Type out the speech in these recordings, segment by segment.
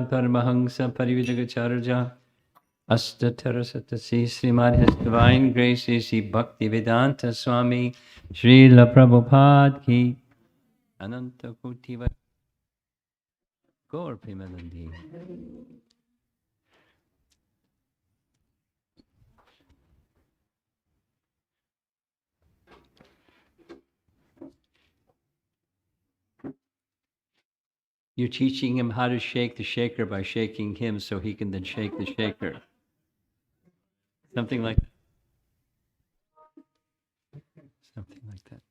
Paramahansa Parividagacharya Astatarasatasi Srimad His Divine Graces Sri Bhaktivedanta Swami Srila Prabhupada Ki Ananta Koti Gaur Premanandi. You're teaching him how to shake the shaker by shaking him so he can then shake the shaker. Something like that. Something like that.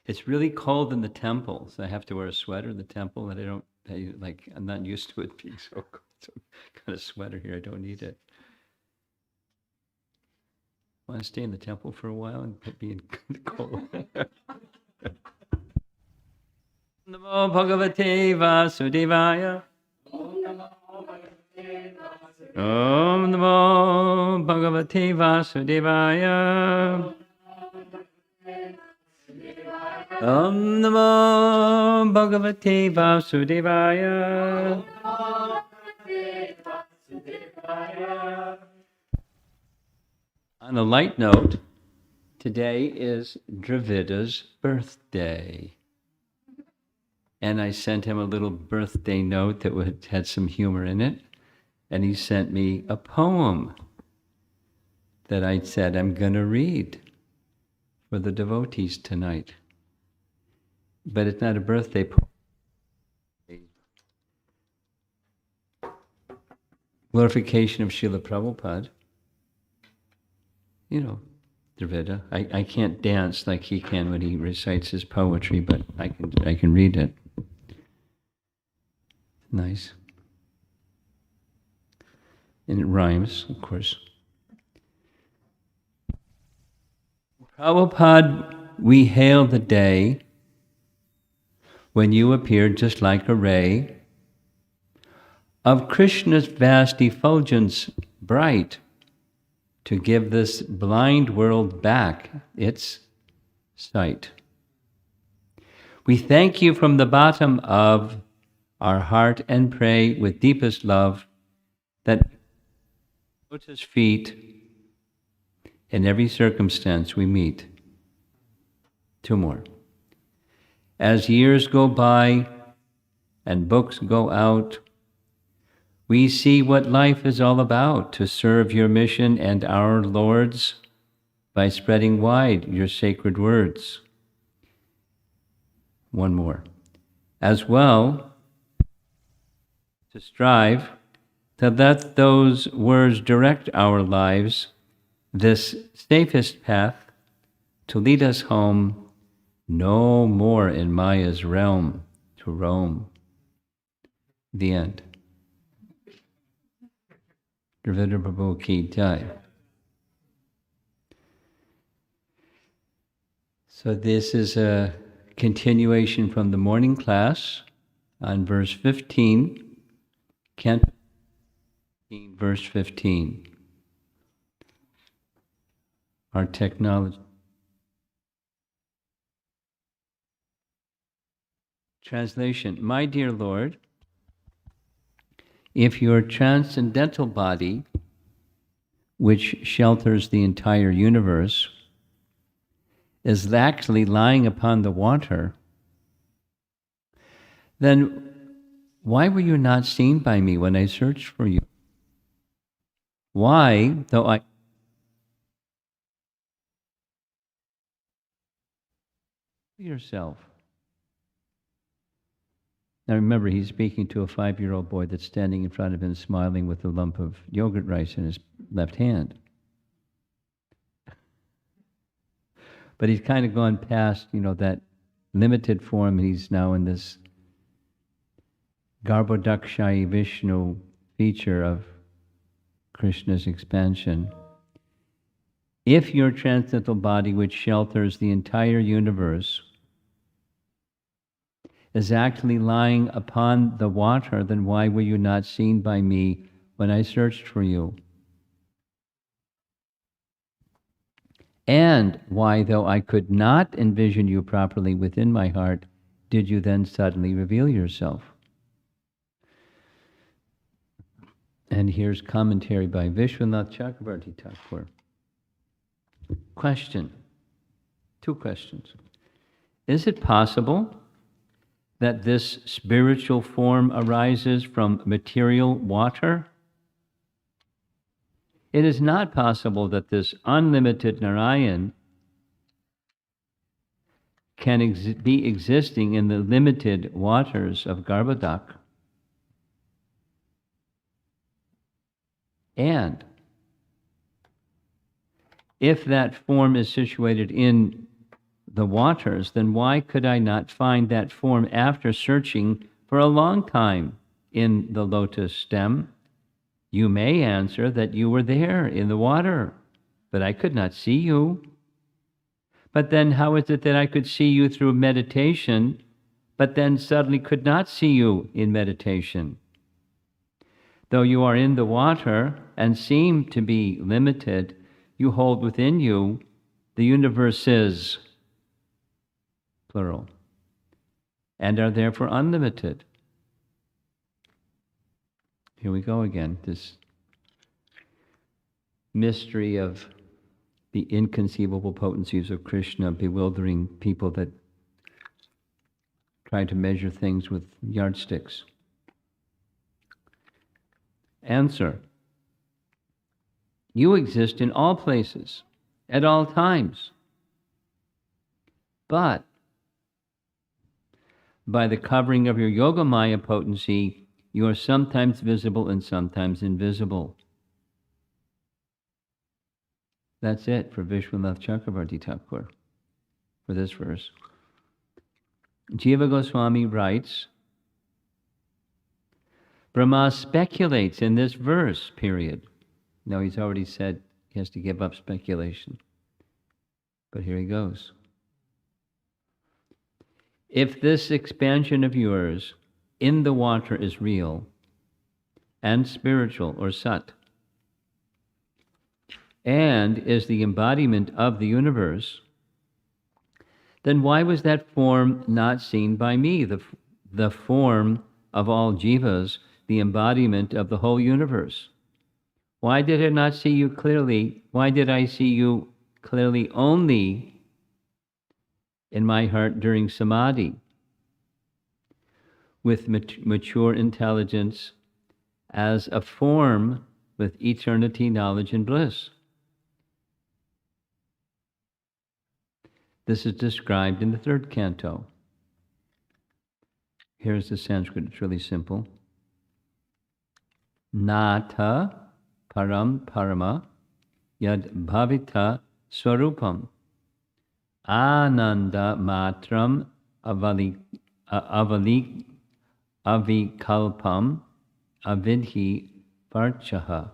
It's really cold in the temple, so I have to wear a sweater in the temple, and I'm not used to it being so cold. So I've got a sweater here, I don't need it. I want to stay in the temple for a while and be in the cold. Namo Bhagavate Vasudevaya. Om Namo Bhagavate Vasudevaya. Om Namo Bhagavate Vasudevaya. On a light note, today is Dravida's birthday. And I sent him a little birthday note that had some humor in it. And he sent me a poem that I said I'm going to read for the devotees tonight. But it's not a birthday poem. Glorification of Srila Prabhupada. You know, Dravida. I can't dance like he can when he recites his poetry, but I can read it. Nice. And it rhymes, of course. Prabhupada, we hail the day when you appeared just like a ray of Krishna's vast effulgence bright to give this blind world back its sight. We thank you from the bottom of our heart and pray with deepest love that lotus feet in every circumstance we meet. Two more. As years go by and books go out, we see what life is all about to serve your mission and our Lord's by spreading wide your sacred words. One more. As well, to strive to let those words direct our lives, this safest path to lead us home, no more in Maya's realm to roam. The end. Dravida Prabhu Ki Jai. So this is a continuation from the morning class on verse 15. Canto 15, verse 15. Our technology. Translation. My dear Lord, if your transcendental body, which shelters the entire universe, is actually lying upon the water, then why were you not seen by me when I searched for you? Why, though I yourself. Now remember, he's speaking to a 5-year-old boy that's standing in front of him smiling with a lump of yogurt rice in his left hand. But he's kind of gone past, that limited form, and he's now in this Garbhodakshai Vishnu feature of Krishna's expansion. If your transcendental body, which shelters the entire universe, is actually lying upon the water, then why were you not seen by me when I searched for you? And why, though I could not envision you properly within my heart, did you then suddenly reveal yourself? And here's commentary by Vishwanath Chakravarti Thakur. Question. 2 questions. Is it possible that this spiritual form arises from material water? It is not possible that this unlimited Narayan can be existing in the limited waters of Garbhodak. And if that form is situated in the waters, then why could I not find that form after searching for a long time in the lotus stem? You may answer that you were there in the water, but I could not see you. But then how is it that I could see you through meditation, but then suddenly could not see you in meditation? Though you are in the water and seem to be limited, you hold within you the universes, plural, and are therefore unlimited. Here we go again, this mystery of the inconceivable potencies of Krishna bewildering people that try to measure things with yardsticks. Answer. You exist in all places, at all times. But by the covering of your Yogamaya potency, you are sometimes visible and sometimes invisible. That's it for Vishwanath Chakravarti Thakur for this verse. Jiva Goswami writes, Brahma speculates in this verse, period. Now he's already said he has to give up speculation. But here he goes. If this expansion of yours in the water is real and spiritual or sat, and is the embodiment of the universe, then why was that form not seen by me, the form of all jivas, the embodiment of the whole universe? Why did I not see you clearly? Why did I see you clearly only in my heart during samadhi, with mature intelligence, as a form with eternity, knowledge, and bliss? This is described in the 3rd canto. Here's the Sanskrit, it's really simple. Nata param parama yad bhavita swarupam ananda matram avikalpam avidhi parchaha.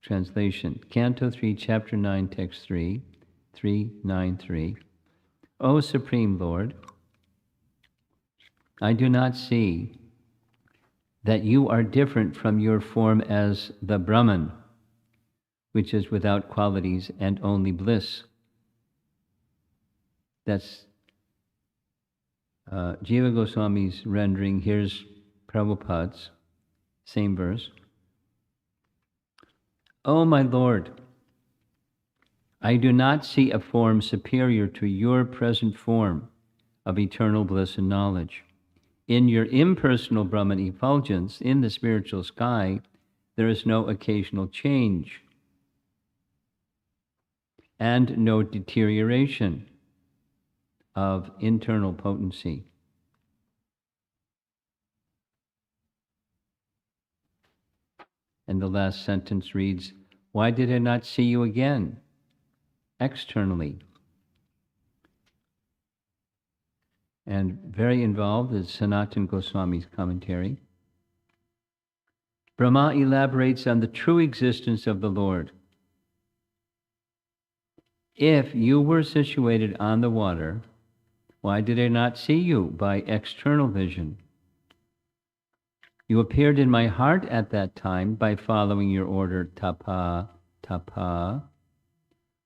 Translation, Canto 3, Chapter 9, Text 3, 393. O Supreme Lord, I do not see that you are different from your form as the Brahman, which is without qualities and only bliss. That's Jiva Goswami's rendering. Here's Prabhupada's, same verse. O my Lord, I do not see a form superior to your present form of eternal bliss and knowledge. In your impersonal Brahman effulgence in the spiritual sky, there is no occasional change and no deterioration of internal potency. And the last sentence reads, why did I not see you again, externally? And very involved is Sanatana Goswami's commentary. Brahma elaborates on the true existence of the Lord. If you were situated on the water, why did I not see you by external vision? You appeared in my heart at that time by following your order, tapa, tapa.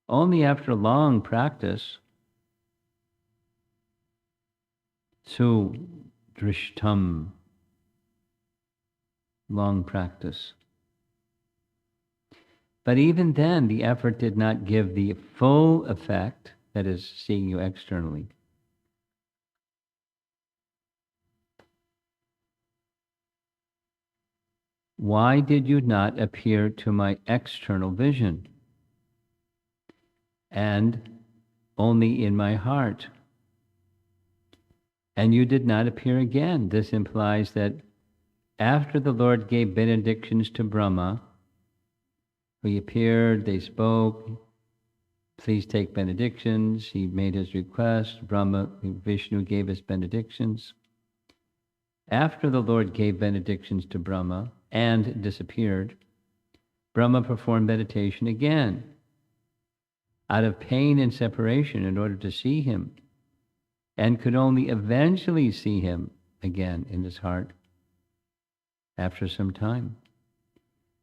Only after long practice Su drishtam, long practice. But even then, the effort did not give the full effect, that is, seeing you externally. Why did you not appear to my external vision and only in my heart? And you did not appear again. This implies that after the Lord gave benedictions to Brahma, he appeared, they spoke, please take benedictions. He made his request. Vishnu gave his benedictions. After the Lord gave benedictions to Brahma and disappeared, Brahma performed meditation again out of pain and separation in order to see him, and could only eventually see him again in his heart after some time.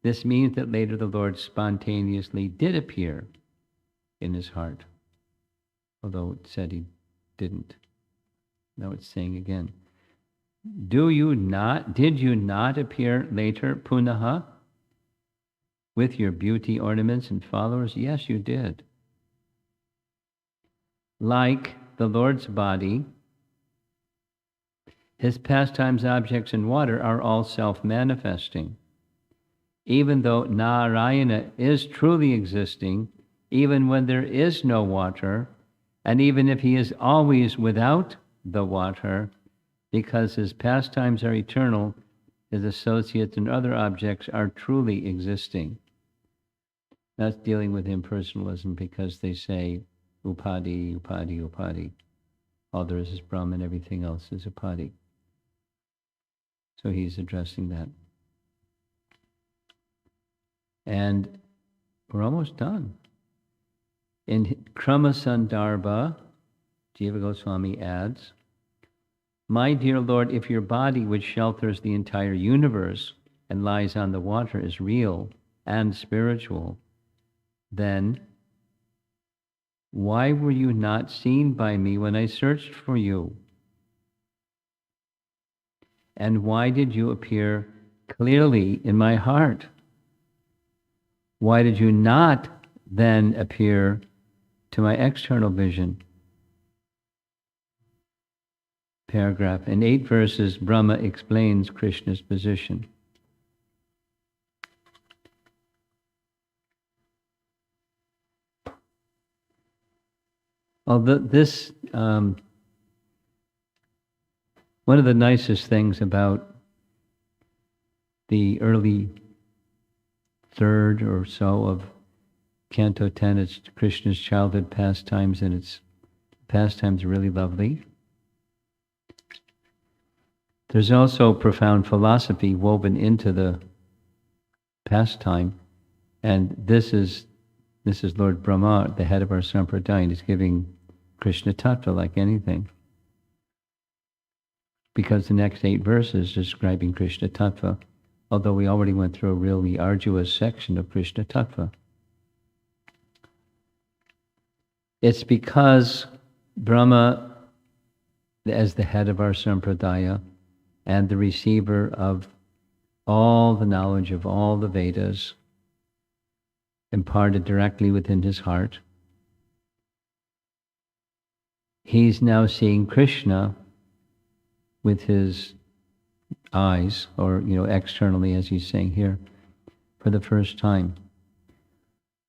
This means that later the Lord spontaneously did appear in his heart, although it said he didn't. Now it's saying again, did you not appear later, Punaha, with your beauty ornaments and followers? Yes, you did. Like the Lord's body, his pastimes, objects, and water are all self-manifesting. Even though Narayana is truly existing, even when there is no water, and even if he is always without the water, because his pastimes are eternal, his associates and other objects are truly existing. That's dealing with impersonalism, because they say, Upadi, Upadi, Upadi. All there is Brahma and everything else is Upadi. So he's addressing that. And we're almost done. In Krama Sandarbha, Jiva Goswami adds, my dear Lord, if your body, which shelters the entire universe and lies on the water, is real and spiritual, then why were you not seen by me when I searched for you? And why did you appear clearly in my heart? Why did you not then appear to my external vision? Paragraph. In 8 verses, Brahma explains Krishna's position. Although this, one of the nicest things about the early third or so of Canto 10, it's Krishna's childhood pastimes, and its pastimes are really lovely. There's also profound philosophy woven into the pastime, and this is Lord Brahma, the head of our sampradaya, and he's giving Krishna Tattva like anything. Because the next 8 verses describing Krishna Tattva, although we already went through a really arduous section of Krishna Tattva. It's because Brahma, as the head of our sampradaya and the receiver of all the knowledge of all the Vedas, imparted directly within his heart, he's now seeing Krishna with his eyes, or externally, as he's saying here, for the first time.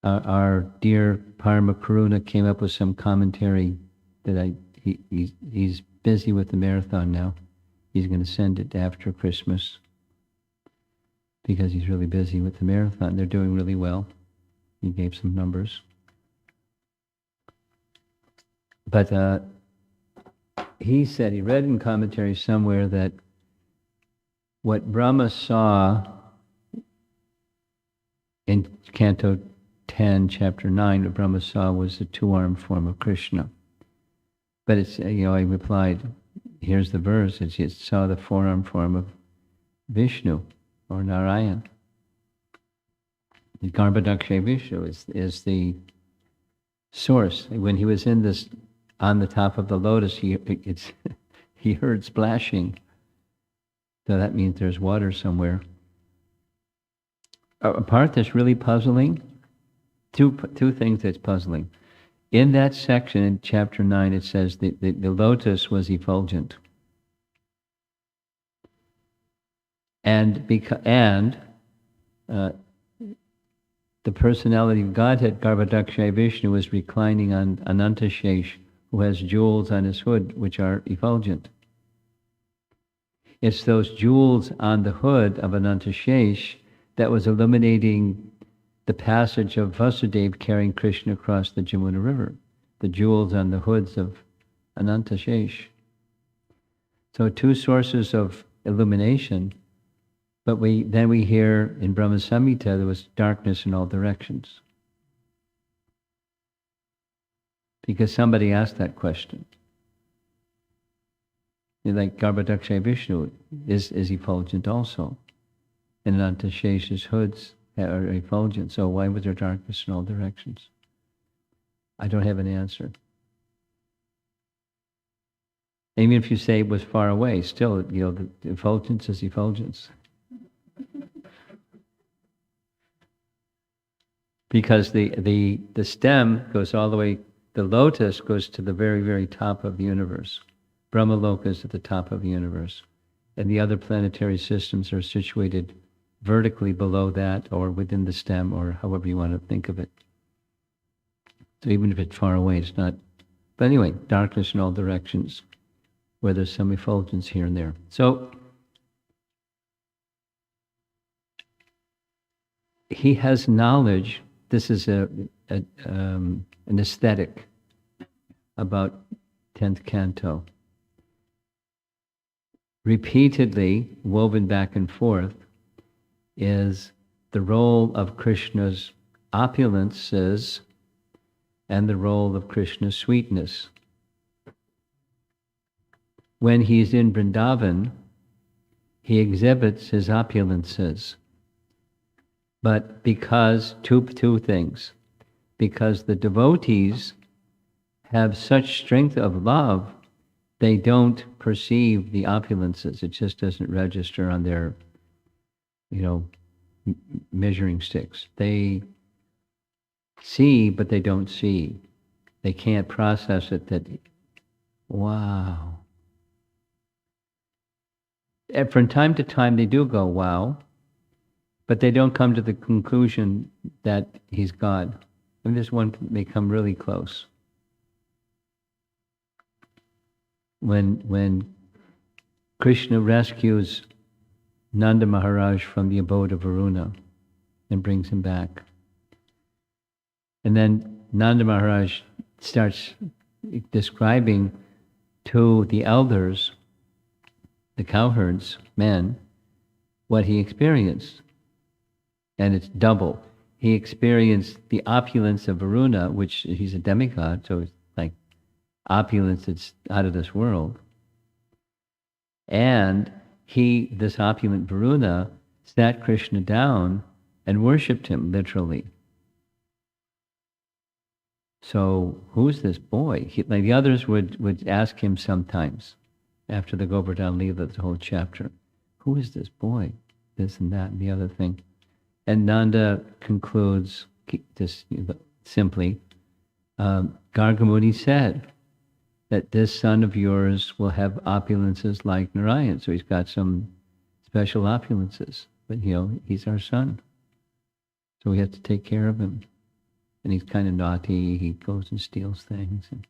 Our dear Parama Karuna came up with some commentary that he's busy with the marathon now. He's going to send it after Christmas because he's really busy with the marathon. They're doing really well. He gave some numbers. But he said, he read in commentary somewhere that what Brahma saw in Canto 10, Chapter 9, what Brahma saw was the 2-armed form of Krishna. But it's, I replied, here's the verse, it saw the 4-armed form of Vishnu, or Narayan. The Garbhodakshay Vishnu is the source. When he was on the top of the lotus, he heard splashing. So that means there's water somewhere. A part that's really puzzling, two things that's puzzling. In that section in chapter 9, it says the lotus was effulgent. And the personality of Godhead, Garbhodakshaya Vishnu, is reclining on Anantashesh, who has jewels on his hood, which are effulgent. It's those jewels on the hood of Anantashesh that was illuminating the passage of Vasudeva carrying Krishna across the Jamuna River, the jewels on the hoods of Anantashesh. So two sources of illumination, but then we hear in Brahma Samhita there was darkness in all directions. Because somebody asked that question. Like Garbhodakshaya Vishnu is effulgent also. And Anantashesh's hoods are effulgent. So why was there darkness in all directions? I don't have an answer. Even if you say it was far away, still, the effulgence is effulgence. Because the stem goes all the way, the lotus goes to the very, very top of the universe. Brahmaloka is at the top of the universe. And the other planetary systems are situated vertically below that, or within the stem, or however you want to think of it. So even if it's far away, it's not. But anyway, darkness in all directions, where there's some effulgence here and there. So he has knowledge. This is an aesthetic about 10th canto. Repeatedly woven back and forth is the role of Krishna's opulences and the role of Krishna's sweetness. When he's in Vrindavan, he exhibits his opulences. But because, two things, because the devotees have such strength of love, they don't perceive the opulences. It just doesn't register on their, measuring sticks. They see, but they don't see. They can't process it that, wow. And from time to time they do go, wow, but they don't come to the conclusion that he's God. And this one may come really close. When Krishna rescues Nanda Maharaj from the abode of Varuna and brings him back. And then Nanda Maharaj starts describing to the elders, the cowherds, men, what he experienced. And it's double. He experienced the opulence of Varuna, which he's a demigod, so it's like opulence that's out of this world. And this opulent Varuna, sat Krishna down and worshipped him, literally. So, who's this boy? Like the others would ask him sometimes, after the Govardhan Leela, the whole chapter, who is this boy? This and that and the other thing. And Nanda concludes just simply, Gargamuni said that this son of yours will have opulences like Narayan. So he's got some special opulences. But, he's our son. So we have to take care of him. And he's kind of naughty. He goes and steals things. And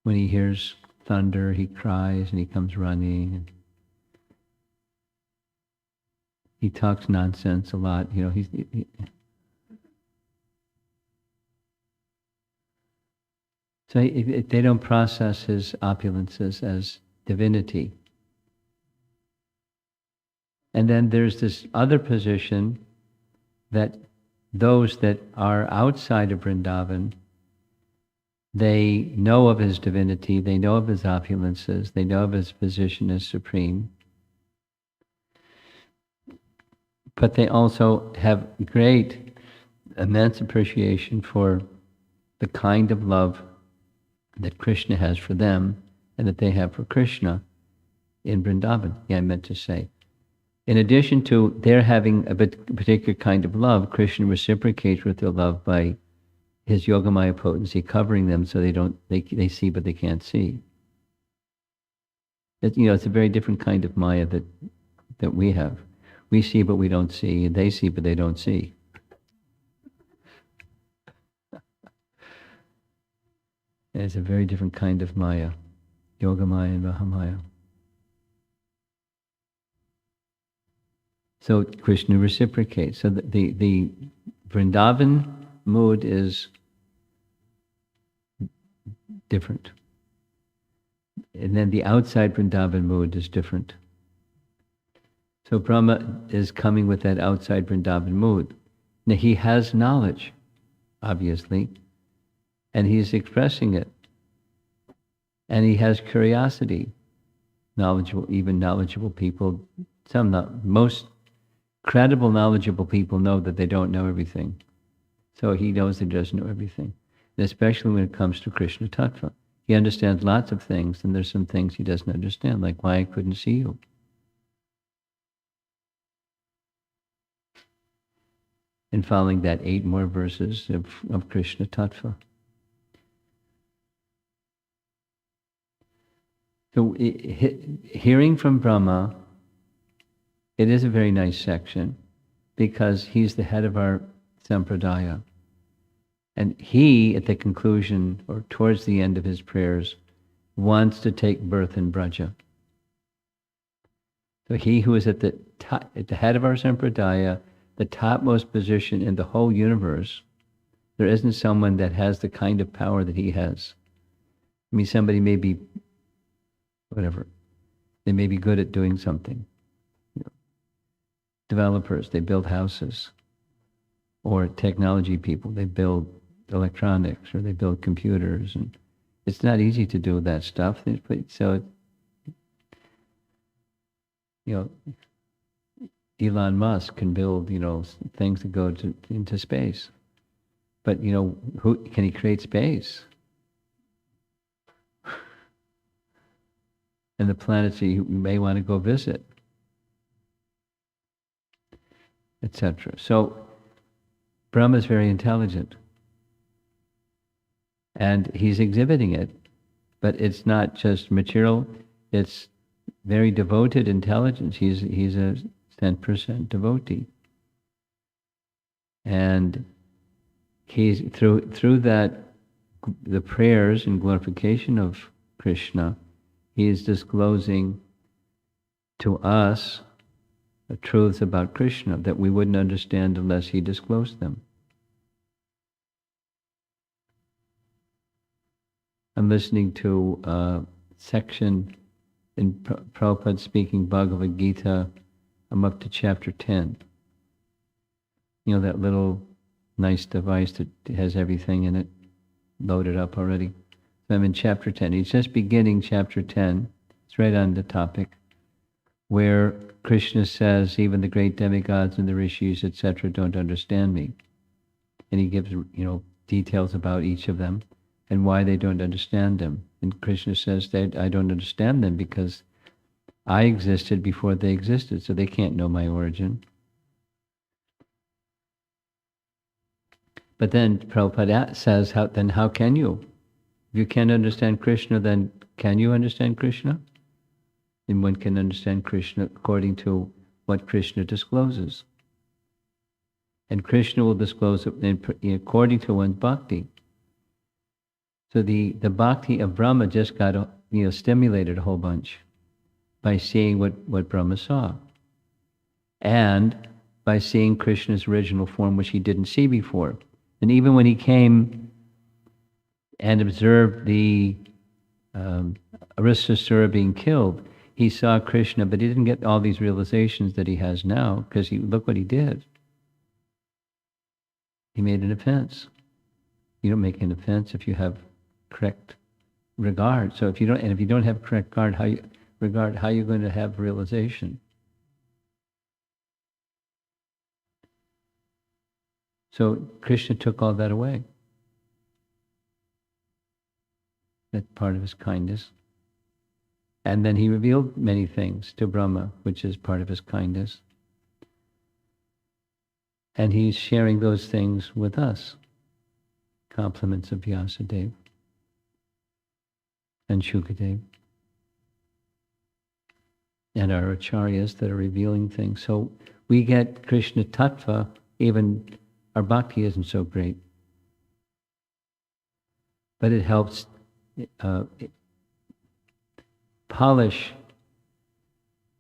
when he hears thunder, he cries and he comes running. And he talks nonsense a lot. So they don't process his opulences as divinity. And then there's this other position that those that are outside of Vrindavan, they know of his divinity, they know of his opulences, they know of his position as supreme. But they also have great, immense appreciation for the kind of love that Krishna has for them and that they have for Krishna in Vrindavan. Yeah, I meant to say. In addition to their having a particular kind of love, Krishna reciprocates with their love by his Yogamaya potency covering them so they see but they can't see. It's a very different kind of Maya that we have. We see but we don't see, and they see but they don't see. And it's a very different kind of Maya, Yogamaya and Mahamaya. So Krishna reciprocates. So the Vrindavan mood is different. And then the outside Vrindavan mood is different. So Brahma is coming with that outside Vrindavan mood. Now he has knowledge, obviously, and he's expressing it. And he has curiosity. Even knowledgeable people, most credible, knowledgeable people know that they don't know everything. So he knows he doesn't know everything. And especially when it comes to Krishna Tattva. He understands lots of things, and there's some things he doesn't understand, like why I couldn't see you. And following that, 8 more verses of Krishna Tattva. So hearing from Brahma, it is a very nice section because he's the head of our sampradaya. And he, at the conclusion or towards the end of his prayers, wants to take birth in Braja. So he who is at the head of our sampradaya, the topmost position in the whole universe, there isn't someone that has the kind of power that he has. I mean, somebody may be, whatever, they may be good at doing something. Developers, they build houses. Or technology people, they build electronics or they build computers. And it's not easy to do that stuff. So, Elon Musk can build, things that go into space. But, who can he create space? And the planets that you may want to go visit, etc. So Brahma is very intelligent. And he's exhibiting it, but it's not just material, it's very devoted intelligence. He's a 10% devotee. And he's through that, the prayers and glorification of Krishna, he is disclosing to us the truths about Krishna that we wouldn't understand unless he disclosed them. I'm listening to a section in Prabhupada speaking Bhagavad Gita. I'm up to chapter 10. That little nice device that has everything in it loaded up already. So I'm in chapter 10. He's just beginning chapter 10. It's right on the topic, where Krishna says, even the great demigods and the rishis, etc., don't understand me. And he gives, details about each of them and why they don't understand them. And Krishna says that I don't understand them because I existed before they existed, so they can't know my origin. But then Prabhupada says, how can you? If you can't understand Krishna, then can you understand Krishna? And one can understand Krishna according to what Krishna discloses. And Krishna will disclose it according to one's bhakti. So the bhakti of Brahma just got stimulated a whole bunch by seeing what Brahma saw. And by seeing Krishna's original form, which he didn't see before. And even when he came and observed the Aristasura being killed, he saw Krishna, but he didn't get all these realizations that he has now, because look what he did. He made an offense. You don't make an offense if you have correct regard. So if you don't have correct regard, how are you going to have realization? So Krishna took all that away. That's part of his kindness. And then he revealed many things to Brahma, which is part of his kindness. And he's sharing those things with us. Compliments of Vyasadeva and Shukadev and our acharyas that are revealing things. So we get Krishna Tattva, even our bhakti isn't so great. But it helps polish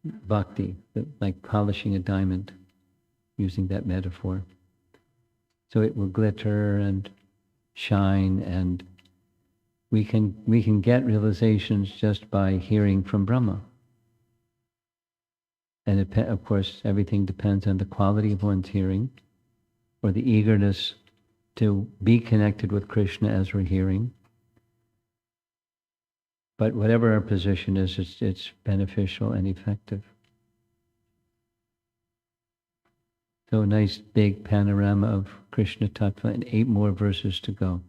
bhakti, like polishing a diamond, using that metaphor. So it will glitter and shine, and we can get realizations just by hearing from Brahma. And of course, everything depends on the quality of one's hearing, or the eagerness to be connected with Krishna as we're hearing. But whatever our position is, it's beneficial and effective. So a nice big panorama of Krishna Tattva, and 8 more verses to go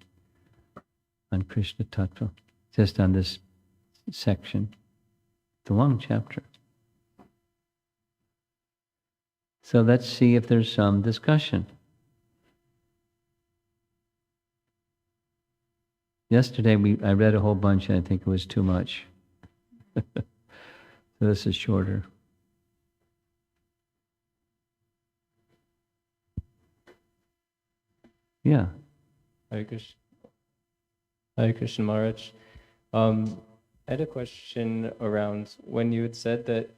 on Krishna Tattva, just on this section. It's a long chapter. So let's see if there's some discussion. Yesterday I read a whole bunch and I think it was too much. So this is shorter. Yeah. Hare Krishna. Hare Krishna Maharaj. I had a question around when you had said that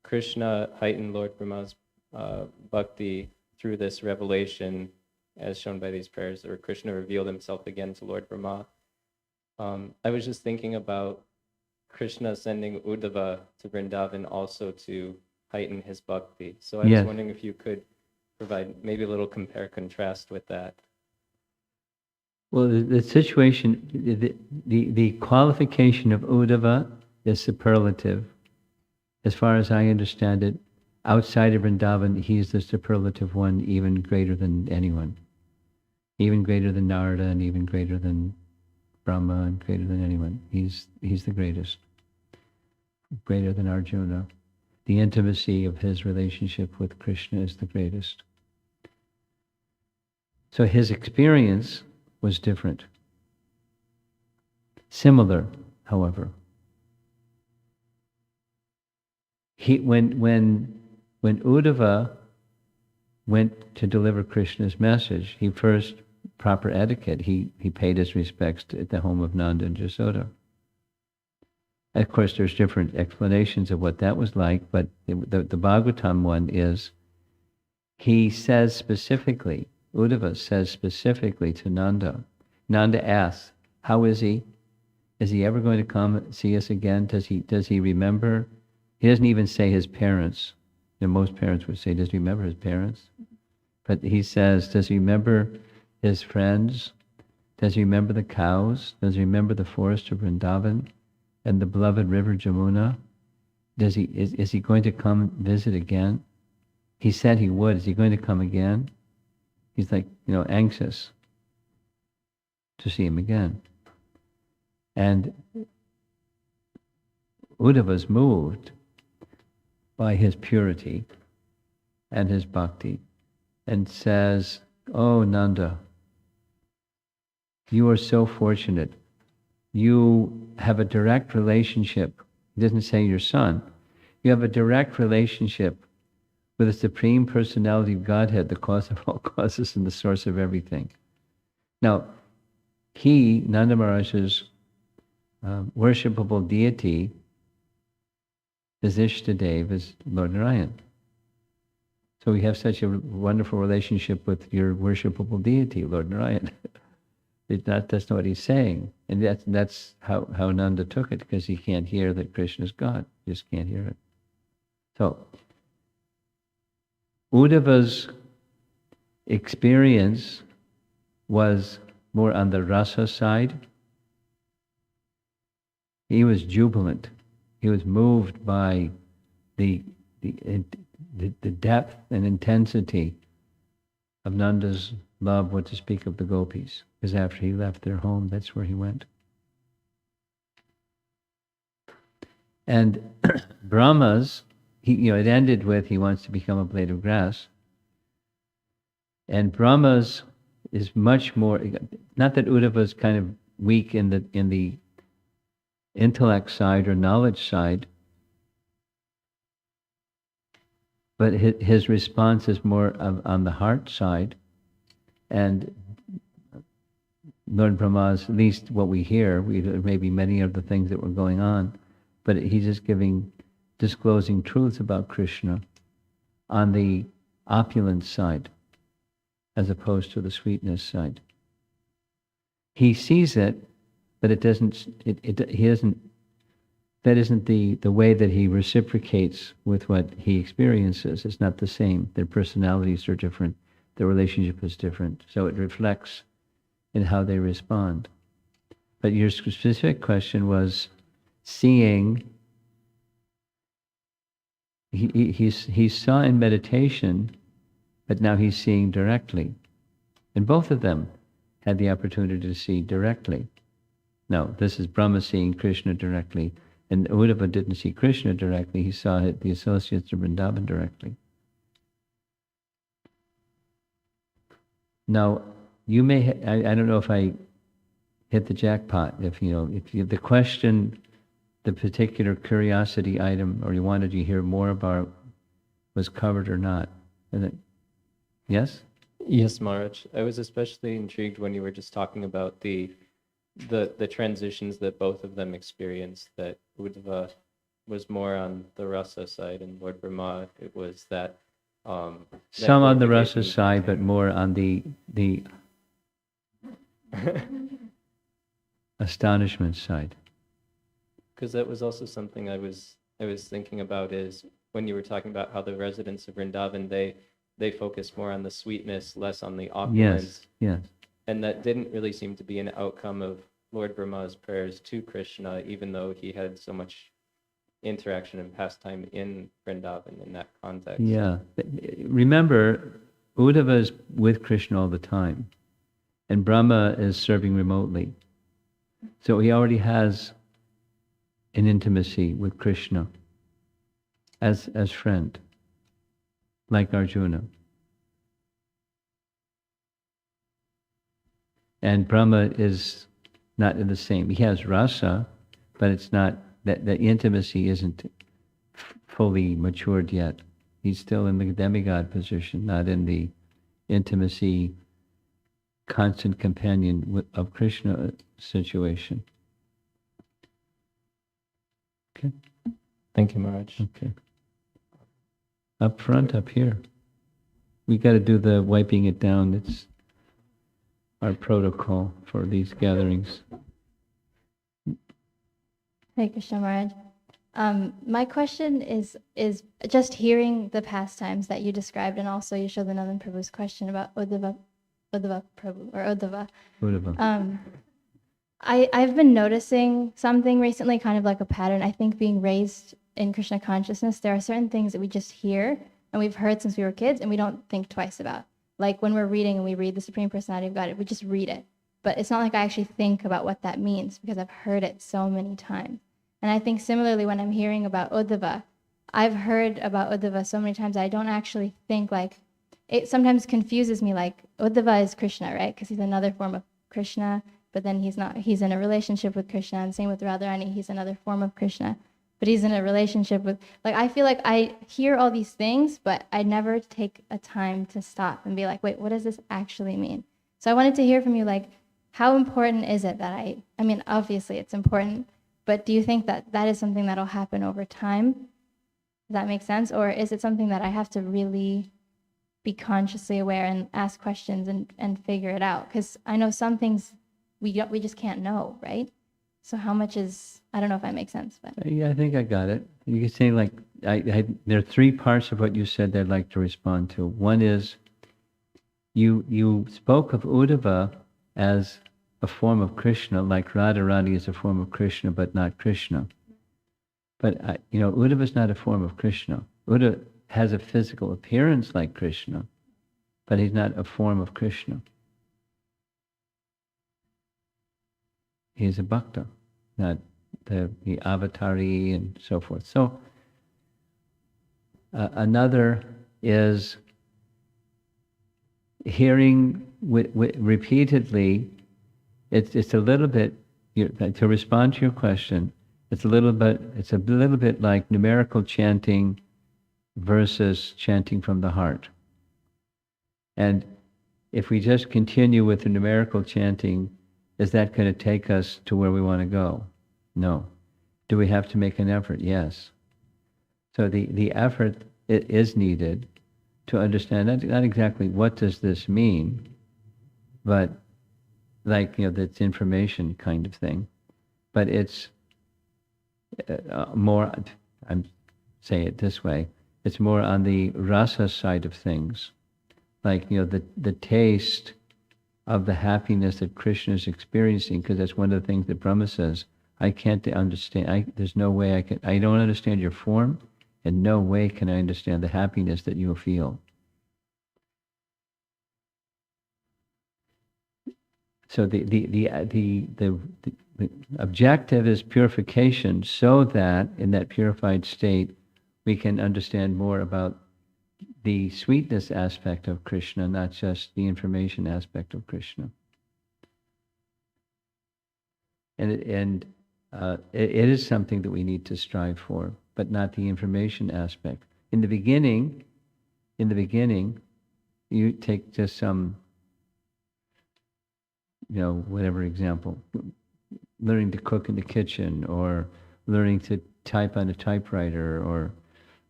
Krishna heightened Lord Brahma's bhakti through this revelation, as shown by these prayers, or Krishna revealed himself again to Lord Brahma. I was just thinking about Krishna sending Uddhava to Vrindavan also to heighten his bhakti. So I was wondering if you could provide maybe a little compare-contrast with that. Well, the situation, the qualification of Uddhava is superlative. As far as I understand it, outside of Vrindavan, he's the superlative one, even greater than anyone. Even greater than Narada, and even greater than Brahma, and greater than anyone. He's the greatest. Greater than Arjuna. The intimacy of his relationship with Krishna is the greatest. So his experience was different. Similar, however. When Uddhava went to deliver Krishna's message, he first, proper etiquette, he paid his respects at the home of Nanda and Jasoda. Of course, there's different explanations of what that was like, but the Bhagavatam one is, he says specifically, Uddhava says specifically to Nanda. Nanda asks, how is he? Is he ever going to come see us again? Does he remember? He doesn't even say his parents. Most parents would say, does he remember his parents? But he says, does he remember his friends? Does he remember the cows? Does he remember the forest of Vrindavan and the beloved river Jamuna? Is he going to come visit again? He said he would. Is he going to come again? He's like, anxious to see him again. And Uddhava's moved by his purity and his bhakti, and says, oh Nanda, you are so fortunate. You have a direct relationship. He doesn't say your son. You have a direct relationship with the Supreme Personality of Godhead, the cause of all causes and the source of everything. Now, Nanda Maharaj's worshipable deity, is Ishtadev, is Lord Narayan. So we have such a wonderful relationship with your worshipable deity, Lord Narayan. That's not what he's saying. And that's how Nanda took it, because he can't hear that Krishna is God. He just can't hear it. So, Uddhava's experience was more on the rasa side. He was jubilant. He was moved by the depth and intensity of Nanda's love, what to speak of the gopis. Because after he left their home, that's where he went. And Brahma's, it ended with he wants to become a blade of grass. And Brahma's is much more, not that Uddhava's kind of weak in the intellect side or knowledge side, but his response is more on the heart side. And Lord Brahma's, at least what we hear, there may be many of the things that were going on, but he's just disclosing truths about Krishna on the opulence side, as opposed to the sweetness side. He sees it, but it doesn't. He doesn't. That isn't the way that he reciprocates with what he experiences. It's not the same. Their personalities are different. Their relationship is different. So it reflects in how they respond. But your specific question was seeing. He saw in meditation, but now he's seeing directly. And both of them had the opportunity to see directly. No, this is Brahma seeing Krishna directly. And Uddhava didn't see Krishna directly, he saw the associates of Vrindavan directly. Now, you may, I don't know if I hit the jackpot, if the question, the particular curiosity item, or you wanted to hear more about, was covered or not. Yes? Yes, Maharaj. I was especially intrigued when you were just talking about the transitions that both of them experienced, that Uddhava was more on the rasa side, and Lord Brahma, it was that... some on the rasa side, but more on the astonishment side. Because that was also something I was thinking about, is when you were talking about how the residents of Vrindavan, they focus more on the sweetness, less on the opulence. Yes. And that didn't really seem to be an outcome of Lord Brahma's prayers to Krishna, even though he had so much interaction and pastime in Vrindavan in that context. Yeah. Remember, Uddhava is with Krishna all the time, and Brahma is serving remotely. So he already has an intimacy with Krishna as friend, like Arjuna. And Brahma is not in the same. He has rasa, but it's not, that intimacy isn't fully matured yet. He's still in the demigod position, not in the intimacy, constant companion of Krishna situation. Okay. Thank you, Maharaj. Okay. Up front, up here. We got to do the wiping it down. It's our protocol for these gatherings. Hare Krishna Maharaj. My question is just hearing the pastimes that you described, and also Yashodanandan Prabhu's question about Uddhava Prabhu, or Uddhava. Uddhava. I've been noticing something recently, kind of like a pattern. I think being raised in Krishna consciousness, there are certain things that we just hear and we've heard since we were kids and we don't think twice about. Like when we're reading and we read the Supreme Personality of God, we just read it. But it's not like I actually think about what that means because I've heard it so many times. And I think similarly when I'm hearing about Uddhava, I've heard about Uddhava so many times I don't actually think, like, it sometimes confuses me, like Uddhava is Krishna, right? Because he's another form of Krishna, but then he's not, he's in a relationship with Krishna, and same with Radharani, he's another form of Krishna, but he's in a relationship with, like, I feel like I hear all these things, but I never take a time to stop and be like, wait, what does this actually mean? So I wanted to hear from you, like, how important is it that I mean, obviously it's important, but do you think that that is something that'll happen over time? Does that make sense? Or is it something that I have to really be consciously aware and ask questions and figure it out? Because I know some things we just can't know, right? So how much is, I don't know if that makes sense, but. Yeah, I think I got it. You could say, like, there are three parts of what you said that I'd like to respond to. One is, you spoke of Uddhava as a form of Krishna, like Radharani is a form of Krishna, but not Krishna. But, Uddhava is not a form of Krishna. Uddhava has a physical appearance like Krishna, but he's not a form of Krishna. He's a bhakta, not the avatari and so forth. So another is hearing repeatedly. It's a little bit, to respond to your question, it's a little bit like numerical chanting versus chanting from the heart. And if we just continue with the numerical chanting, is that going to take us to where we want to go? No. Do we have to make an effort? Yes. So the effort is needed to understand not exactly what does this mean, but like, that's information kind of thing. But it's more, I'm saying it this way, it's more on the rasa side of things. Like, the taste of the happiness that Krishna is experiencing, because that's one of the things that Brahma says, I can't understand, there's no way I don't understand your form, and no way can I understand the happiness that you'll feel. So the objective is purification, so that in that purified state we can understand more about the sweetness aspect of Krishna, not just the information aspect of Krishna. And it is something that we need to strive for, but not the information aspect. In the beginning, you take just some, whatever example, learning to cook in the kitchen, or learning to type on a typewriter, or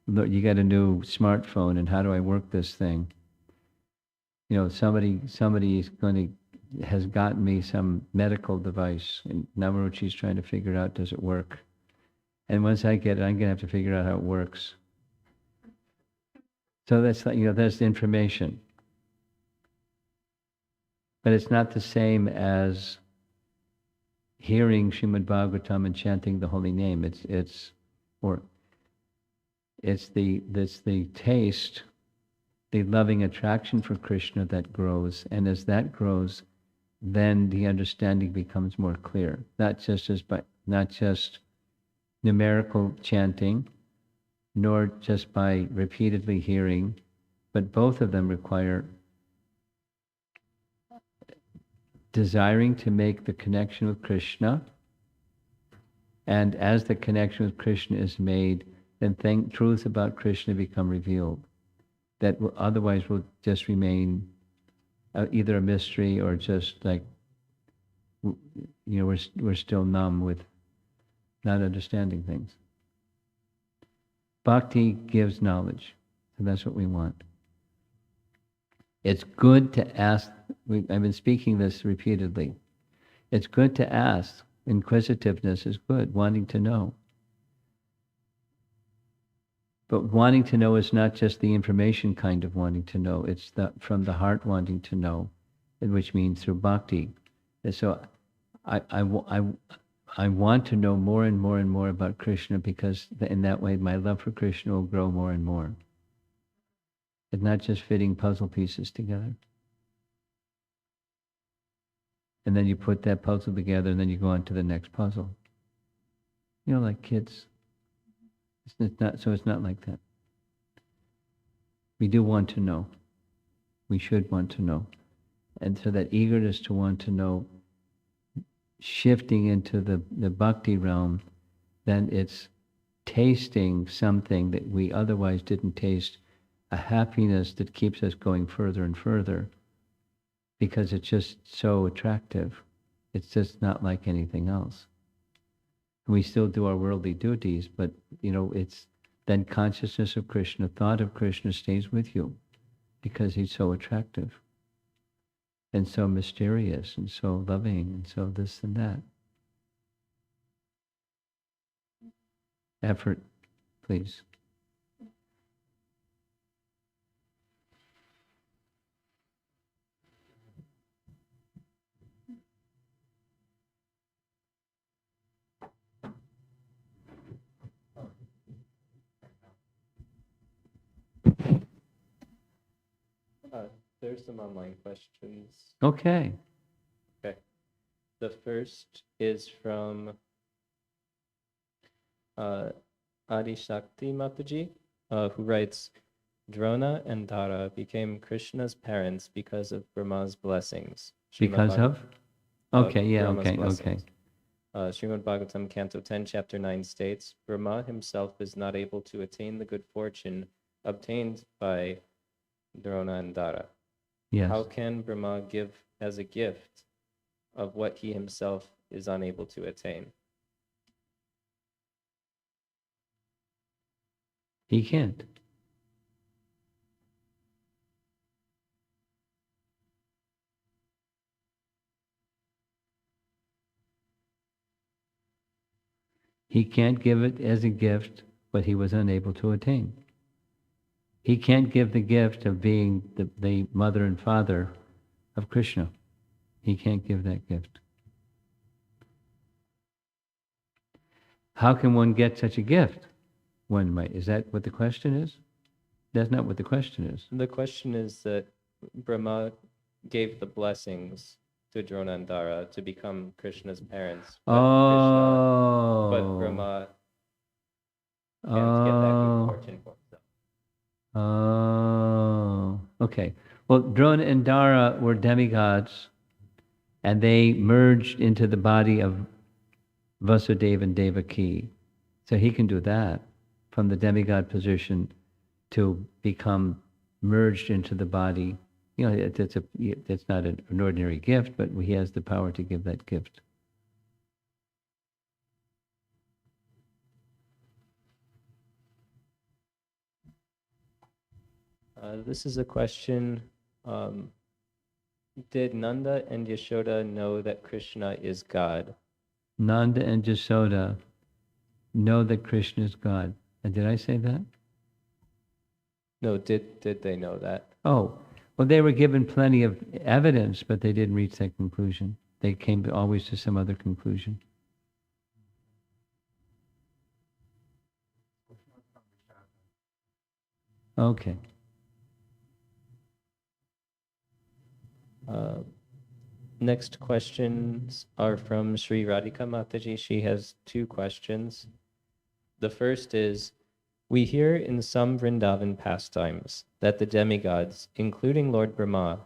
you got a new smartphone, and how do I work this thing? Somebody has gotten me some medical device, and Navaruchi's trying to figure out, does it work? And once I get it, I'm going to have to figure out how it works. So that's that's the information. But it's not the same as hearing Srimad Bhagavatam and chanting the holy name. It's the taste, the loving attraction for Krishna that grows, and as that grows, then the understanding becomes more clear. Not just numerical chanting, nor just by repeatedly hearing, but both of them require desiring to make the connection with Krishna, and as the connection with Krishna is made, then truths about Krishna become revealed that otherwise will just remain either a mystery, or just like, we're still numb with not understanding things. Bhakti gives knowledge, and that's what we want. It's good to ask. I've been speaking this repeatedly. It's good to ask. Inquisitiveness is good, wanting to know. But wanting to know is not just the information kind of wanting to know. It's from the heart wanting to know, which means through bhakti. And so I want to know more and more and more about Krishna, because in that way my love for Krishna will grow more and more. It's not just fitting puzzle pieces together. And then you put that puzzle together, and then you go on to the next puzzle. Like kids. It's not like that. We do want to know. We should want to know. And so that eagerness to want to know, shifting into the bhakti realm, then it's tasting something that we otherwise didn't taste, a happiness that keeps us going further and further, because it's just so attractive. It's just not like anything else. We still do our worldly duties, but it's then consciousness of Krishna, thought of Krishna stays with you, because he's so attractive and so mysterious and so loving and so this and that. Effort, please. There's some online questions. Okay. Okay. The first is from Adi Shakti Mataji, who writes, Drona and Dara became Krishna's parents because of Brahma's blessings. Because of? Okay, yeah, Brahma's okay, okay. blessings. Srimad Bhagavatam, Canto 10, Chapter 9 states, Brahma himself is not able to attain the good fortune obtained by Drona and Dara. Yes. How can Brahma give as a gift of what he himself is unable to attain? He can't. He can't give it as a gift what he was unable to attain. He can't give the gift of being the mother and father of Krishna. He can't give that gift. How can one get such a gift? One might. Is that what the question is? That's not what the question is. The question is that Brahma gave the blessings to Drona and Dara to become Krishna's parents. But Brahma can't get that good fortune for himself. Oh, okay. Well, Drona and Dara were demigods, and they merged into the body of Vasudeva and Devaki. So he can do that from the demigod position to become merged into the body. You know, it's not an ordinary gift, but he has the power to give that gift. This is a question. Did Nanda and Yashoda know that Krishna is God? Nanda and Yashoda know that Krishna is God. And did I say that? No, did they know that? Oh, well, they were given plenty of evidence, but they didn't reach that conclusion. They came always to some other conclusion. Okay. Next questions are from Sri Radhika Mataji. She has two questions. The first is, we hear in some Vrindavan pastimes that the demigods, including Lord Brahma,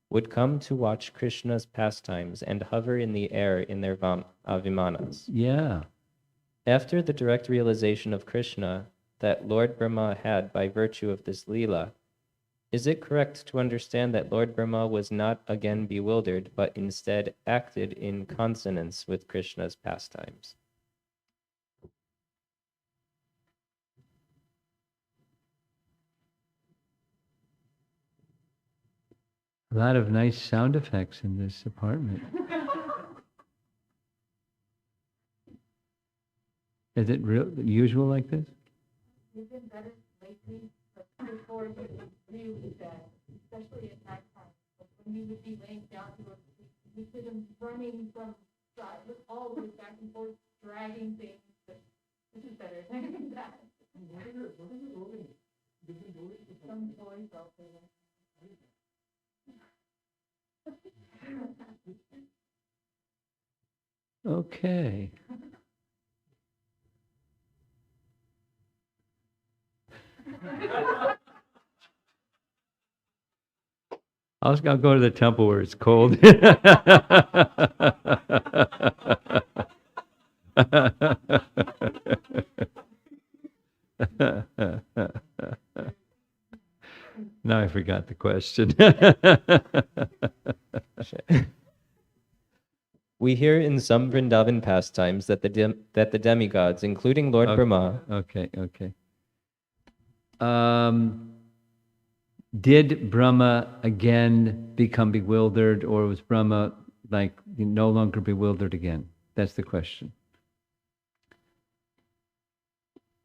would come to watch Krishna's pastimes and hover in the air in their avimanas. Yeah. After the direct realization of Krishna that Lord Brahma had by virtue of this Leela, is it correct to understand that Lord Brahma was not again bewildered, but instead acted in consonance with Krishna's pastimes? A lot of nice sound effects in this apartment. Is it usual like this? We've been better lately, but before it was really bad, especially at night time. Like when we would be laying down to go to sleep, we could have running from side, all the way back and forth, dragging things. But this is better than that. What is it rolling? Some toys out there. Okay. I'll go to the temple where it's cold. Now I forgot the question. We hear in some Vrindavan pastimes that the demigods, including Lord Brahma, Okay. Did Brahma again become bewildered, or was Brahma like no longer bewildered again? That's the question.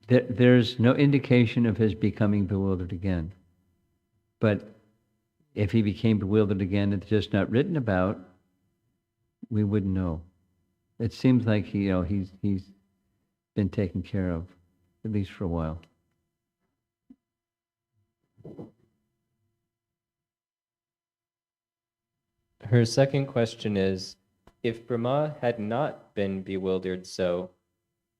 There's no indication of his becoming bewildered again. But if he became bewildered again, it's just not written about, we wouldn't know. It seems like he's been taken care of, at least for a while. Her second question is, if Brahma had not been bewildered so,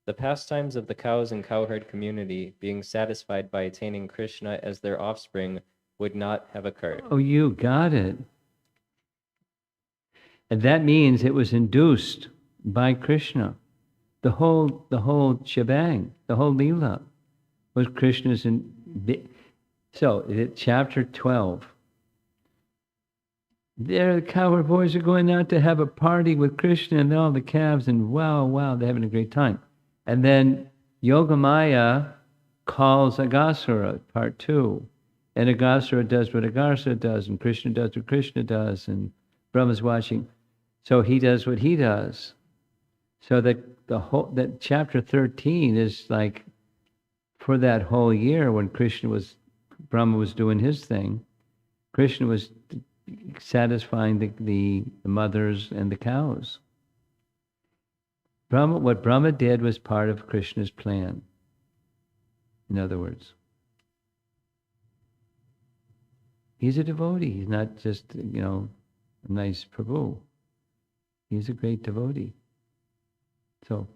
The pastimes of the cows and cowherd community being satisfied by attaining Krishna as their offspring would not have occurred. Oh, you got it. And that means it was induced by Krishna. The whole shebang, the whole Leela was Krishna's. So, chapter 12. There, the cowherd boys are going out to have a party with Krishna and all the calves, and wow, they're having a great time. And then Yogamaya calls Agasura, part 2. And Agasura does what Agasura does, and Krishna does what Krishna does, and Brahma's watching. So he does what he does. So that chapter 13 is like for that whole year when Brahma was doing his thing, Krishna was satisfying the mothers and the cows. What Brahma did was part of Krishna's plan. In other words, he's a devotee. He's not just, a nice Prabhu. He's a great devotee. So,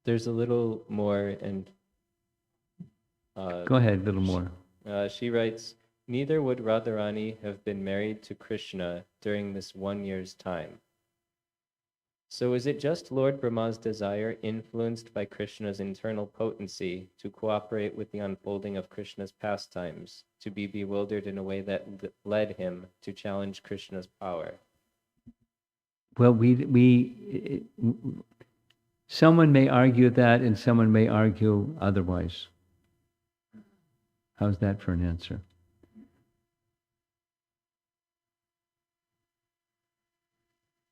there's a little more, and go ahead, a little more. she writes, neither would Radharani have been married to Krishna during this 1 year's time. So is it just Lord Brahma's desire influenced by Krishna's internal potency to cooperate with the unfolding of Krishna's pastimes, to be bewildered in a way that led him to challenge Krishna's power? Well, someone may argue that and someone may argue otherwise. How's that for an answer?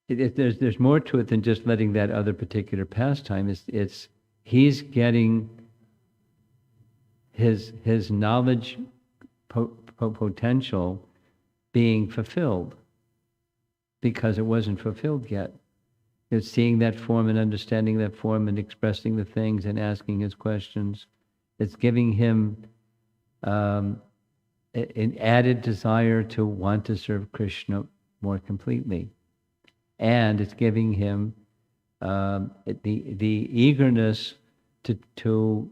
There's more to it than just letting that other particular pastime. It's he's getting his knowledge potential being fulfilled because it wasn't fulfilled yet. It's seeing that form and understanding that form and expressing the things and asking his questions. It's giving him an added desire to want to serve Krishna more completely. And it's giving him the eagerness to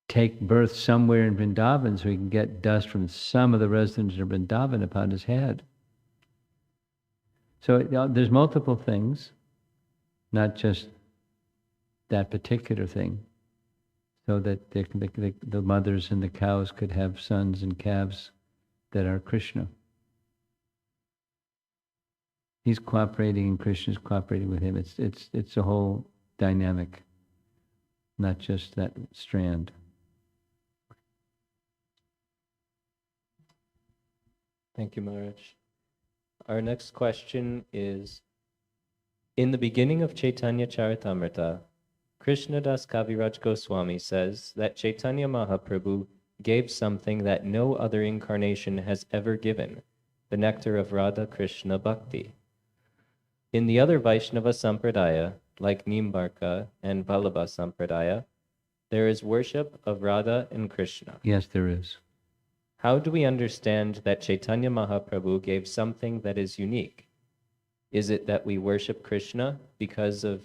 take birth somewhere in Vrindavan so he can get dust from some of the residents of Vrindavan upon his head. So there's multiple things, not just that particular thing, so that the mothers and the cows could have sons and calves that are Krishna. He's cooperating and Krishna's cooperating with him. It's a whole dynamic, not just that strand. Thank you, Maharaj. Our next question is, in the beginning of Chaitanya Charitamrita, Krishnadas Kaviraj Goswami says that Chaitanya Mahaprabhu gave something that no other incarnation has ever given, the nectar of Radha Krishna Bhakti. In the other Vaishnava Sampradaya, like Nimbarka and Vallabha Sampradaya, there is worship of Radha and Krishna. Yes, there is. How do we understand that Chaitanya Mahaprabhu gave something that is unique? Is it that we worship Krishna because of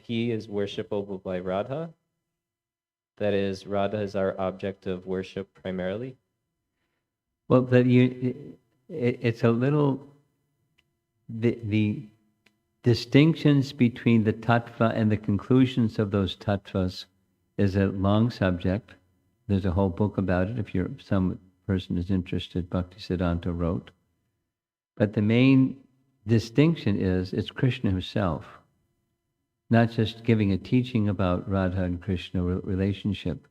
he is worshipable by Radha? That is, Radha is our object of worship primarily? Well, it's a little, the distinctions between the tattva and the conclusions of those tattvas is a long subject. There's a whole book about it. If some person is interested, Bhaktisiddhanta wrote. But the main distinction is it's Krishna himself, not just giving a teaching about Radha and Krishna relationship,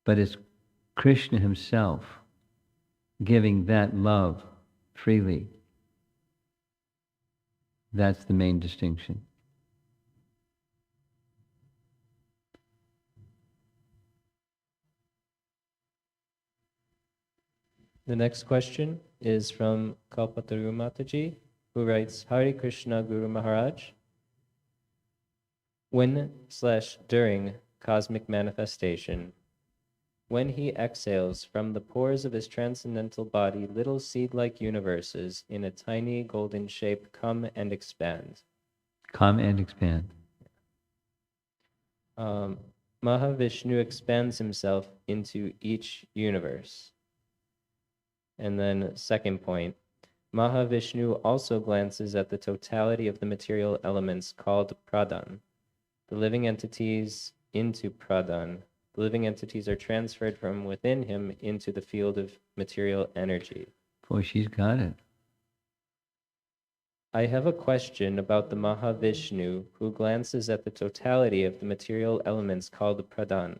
but it's Krishna himself giving that love freely. That's the main distinction. The next question is from Kalpataru Mataji, who writes, Hare Krishna Guru Maharaj. When/during cosmic manifestation, when he exhales from the pores of his transcendental body, little seed-like universes in a tiny golden shape come and expand. Come and expand. Mahavishnu expands himself into each universe. And then second point, Mahavishnu also glances at the totality of the material elements called pradhan. The living entities into pradhan. The living entities are transferred from within him into the field of material energy. Boy, she's got it. I have a question about the Mahavishnu who glances at the totality of the material elements called pradhan.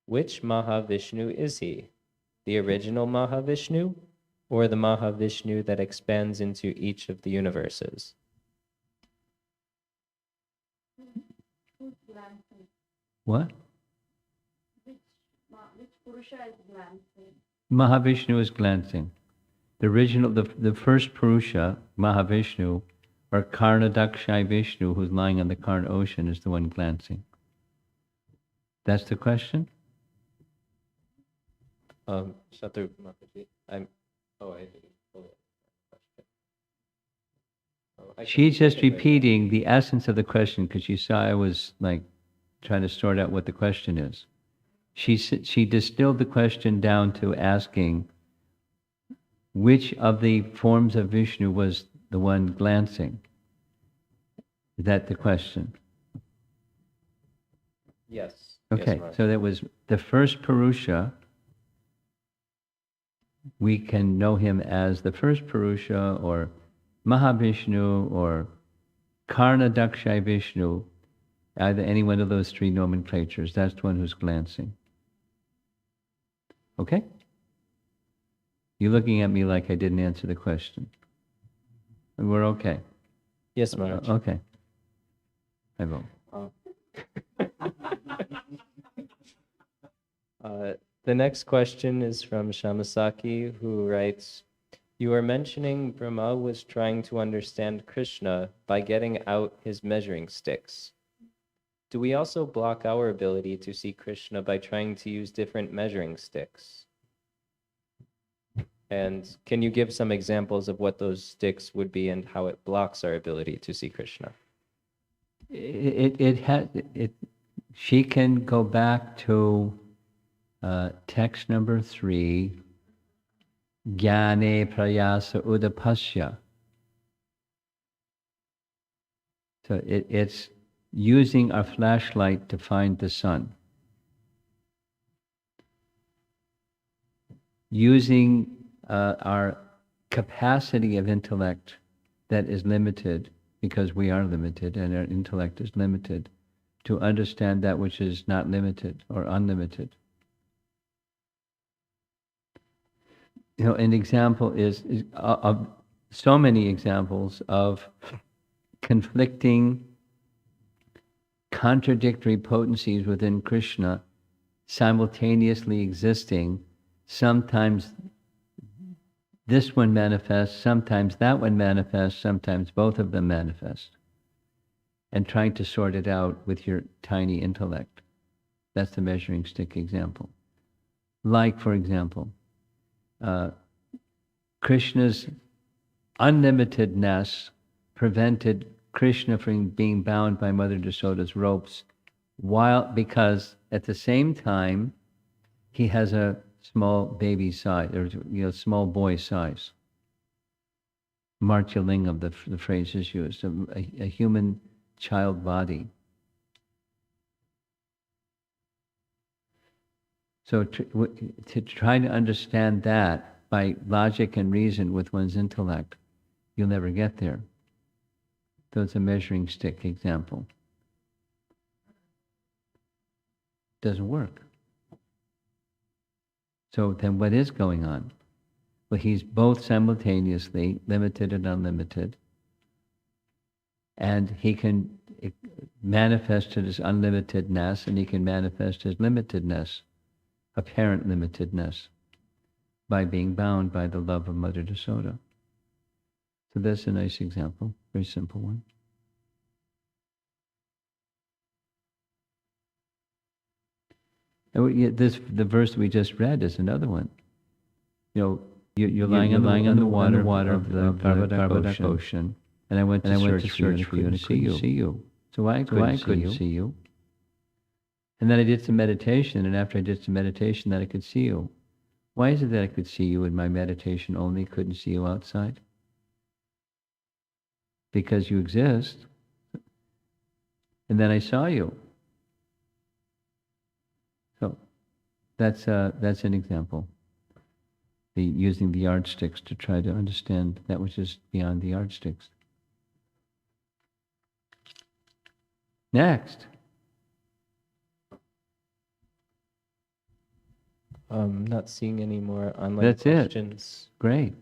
Which Mahavishnu is he? The original Mahavishnu, or the Mahavishnu that expands into each of the universes? Who's glancing? What? Which Purusha is glancing? Mahavishnu is glancing. The original, the first Purusha, Mahavishnu, or Karnadakshay Vishnu, who's lying on the Karna ocean, is the one glancing. That's the question? Shatru Mataji, I didn't pull it. She's just repeating the essence of the question because you saw I was like trying to sort out what the question is. She distilled the question down to asking which of the forms of Vishnu was the one glancing. Is that the question? Yes. Okay, Yes, so that was the first Purusha. We can know him as the first Purusha or Mahavishnu or Karnadakshay Vishnu, either any one of those three nomenclatures. That's the one who's glancing. Okay? You're looking at me like I didn't answer the question. We're okay. Yes, Maharaj. Okay. I vote. The next question is from Shamasaki, who writes, you are mentioning Brahma was trying to understand Krishna by getting out his measuring sticks. Do we also block our ability to see Krishna by trying to use different measuring sticks? And can you give some examples of what those sticks would be and how it blocks our ability to see Krishna? She can go back to text number 3, Jnane Prayasa Udapasya. So it's using our flashlight to find the sun. Using our capacity of intellect that is limited, because we are limited and our intellect is limited, to understand that which is not limited or unlimited. You know, an example is of so many examples of conflicting, contradictory potencies within Krishna simultaneously existing. Sometimes this one manifests, sometimes that one manifests, sometimes both of them manifest. And trying to sort it out with your tiny intellect. That's the measuring stick example. Like, for example, Krishna's unlimitedness prevented Krishna from being bound by Mother Yasoda's ropes, because at the same time he has a small baby size, or small boy size. Martyalingam, the phrase is used, a human child body. So to try to understand that by logic and reason with one's intellect, you'll never get there. So it's a measuring stick example. Doesn't work. So then what is going on? Well, he's both simultaneously limited and unlimited. And he can manifest his unlimitedness, and he can manifest his limitedness, apparent limitedness, by being bound by the love of Mother Yasoda. So that's a nice example, very simple one. The verse we just read is another one. You're lying on the water of the Barbadic Ocean, and I went to search for you and I couldn't see you. So I couldn't see you. And then I did some meditation, and after I did some meditation, then I could see you. Why is it that I could see you in my meditation only, couldn't see you outside? Because you exist. And then I saw you. So that's an example. Using the yardsticks to try to understand that which is beyond the yardsticks. Next. Not seeing any more online That's questions. it. Great.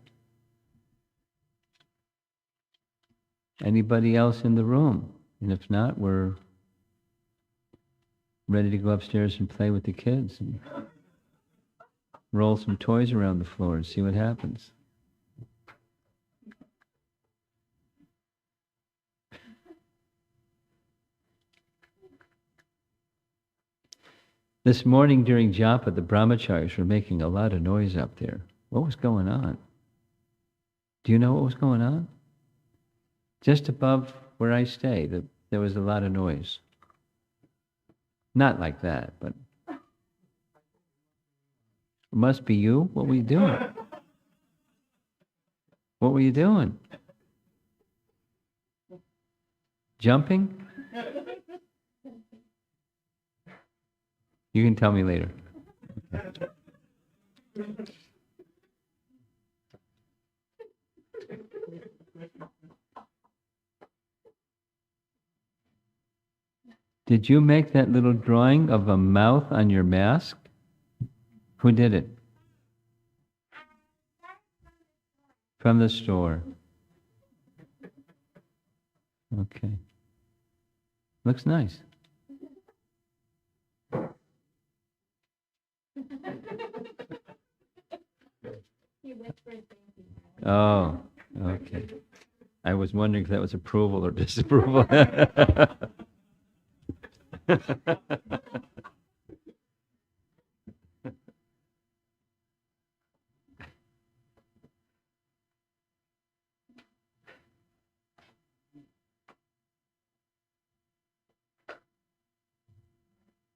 Anybody else in the room? And if not, we're ready to go upstairs and play with the kids and roll some toys around the floor and see what happens. This morning during japa, the brahmacharis were making a lot of noise up there. What was going on? Do you know what was going on? Just above where I stay, there was a lot of noise. Not like that, but it must be you. What were you doing? What were you doing? Jumping? You can tell me later. Did you make that little drawing of a mouth on your mask? Who did it? From the store. Okay. Looks nice. Oh, okay. I was wondering if that was approval or disapproval.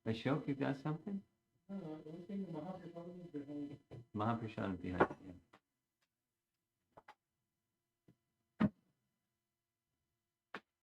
Ashok, you got something? Mahaprasad behind you.